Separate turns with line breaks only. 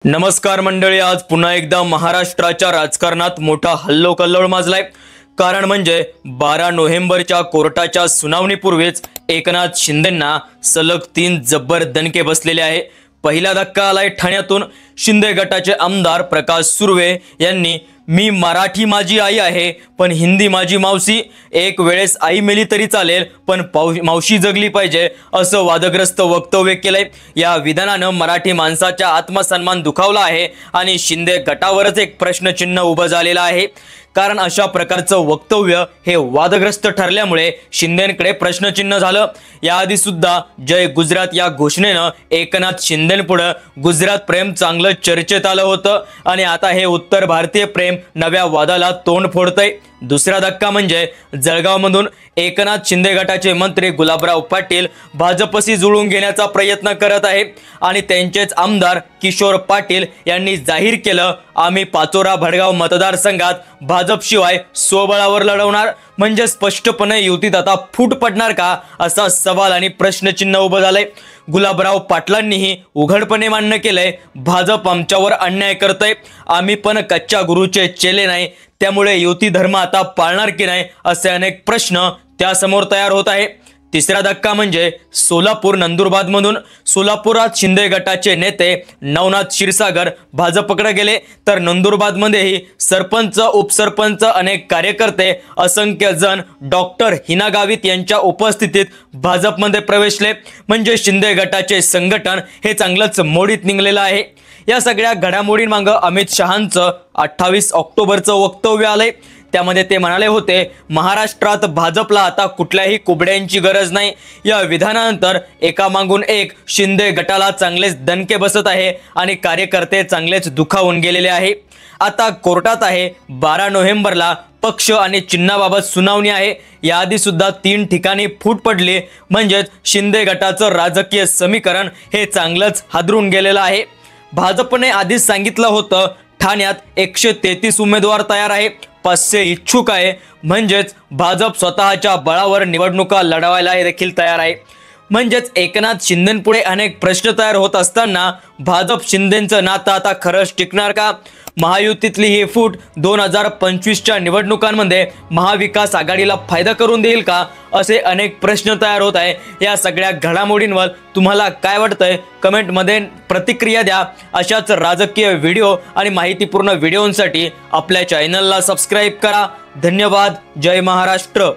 नमस्कार मंडळी, आज पुन्हा एकदा महाराष्ट्राच्या राजकारणात मोठा हल्लोकल्लोळ माजलाय। कारण म्हणजे 12 नोव्हेंबरच्या कोर्टाच्या सुनावणीपूर्वीच एकनाथ शिंदेंना सलग 3 जब्बर दणके बसलेले आहे। पहिला धक्का आलाय ठाण्यातून। शिंदे गटाचे आमदार प्रकाश सुर्वे यांनी मी मराठी माझी आई आहे पण हिंदी माझी मावशी, एक वेळेस आई मेली तरी चालेल पण मावशी जगली पाहिजे असं वादग्रस्त वक्तव्य केलंय। या विधानानं मराठी माणसाचा आत्मसन्मान दुखावला आहे आणि शिंदे गटावरच एक प्रश्नचिन्ह उभं झालेलं आहे। कारण अशा प्रकारचं वक्तव्य हे वादग्रस्त ठरल्यामुळे शिंदेंकडे प्रश्नचिन्ह झालं। याआधी सुद्धा जय गुजरात या घोषणेनं एकनाथ शिंदेंपुढे गुजरात प्रेम चांगलं चर्चेत आलं होतं आणि आता हे उत्तर भारतीय प्रेम नव्या वादाला तोंड फोडतंय। दुसरा धक्का म्हणजे जळगावमधून एकनाथ शिंदे गटाचे मंत्री गुलाबराव पाटील भाजपशी जुळवून घेण्याचा प्रयत्न करत आहे आणि त्यांचेच आमदार किशोर पाटील यांनी जाहीर केलं आम्ही पाचोरा भडगाव मतदारसंघात भाजपशिवाय स्वबळावर लढवणार। म्हणजे स्पष्टपणे युतीत आता फूट पडणार का असा सवाल आणि प्रश्नचिन्ह उभं झालंय। गुलाबराव पाटलांनीही उघडपणे मान्य केलंय भाजप आमच्यावर अन्याय करतंय, आम्ही पण कच्च्या गुरुचे चेले नाही, त्यामुळे युती धर्म आता पाळणार की नाही असे अनेक प्रश्न त्यासमोर तयार होत आहे। तिसरा धक्का म्हणजे सोलापूर नंदुरबारमधून। सोलापुरात शिंदे गटाचे नेते नवनाथ क्षीरसागर भाजपकडे गेले तर नंदुरबारमध्येही सरपंच उपसरपंच अनेक कार्यकर्ते असंख्य जण डॉक्टर हिना गावित यांच्या उपस्थितीत भाजपमध्ये प्रवेशले। म्हणजे शिंदे गटाचे संघटन हे चांगलंच मोडीत निघलेलं आहे। या सगळ्या घडामोडींमागे अमित शहांचं 28 ऑक्टोबरचं वक्तव्य आलंय। त्यामध्ये ते म्हणाले होते महाराष्ट्रात भाजपला आता कुठल्याही कुबड्यांची गरज नाही। या विधानानंतर एकामागून एक शिंदे गटाला चांगलेच दणके बसत आहे आणि कार्यकर्ते चांगलेच दुखावून गेलेले आहे। आता कोर्टात आहे 12 नोव्हेंबरला पक्ष आणि चिन्हाबाबत सुनावणी आहे। याआधी सुद्धा 3 ठिकाणी फूट पडली, म्हणजे शिंदे गटाचं राजकीय समीकरण हे चांगलंच हादरून गेलेलं आहे। भाजपने आधीच सांगितलं होतं ठाण्यात 133 उमेदवार तयार आहे, 500 इच्छुक आहे, म्हणजेच भाजप स्वतःच्या बळावर निवडणुका लढवायला देखील तयार आहे। म्हणजेच एकनाथ शिंदेंपुढे अनेक प्रश्न तयार होत असताना भाजप शिंदेंचं नातं आता खरंच टिकणार का? महायुतीतली ही फूट 2025च्या निवडणुकांमध्ये महाविकास आघाडीला फायदा करून देईल का असे अनेक प्रश्न तयार होत आहे। या सगळ्या घडामोडींवर तुम्हाला काय वाटतंय कमेंटमध्ये प्रतिक्रिया द्या। अशाच राजकीय व्हिडिओ आणि माहितीपूर्ण व्हिडिओंसाठी आपल्या चॅनलला सबस्क्राइब करा। धन्यवाद। जय महाराष्ट्र।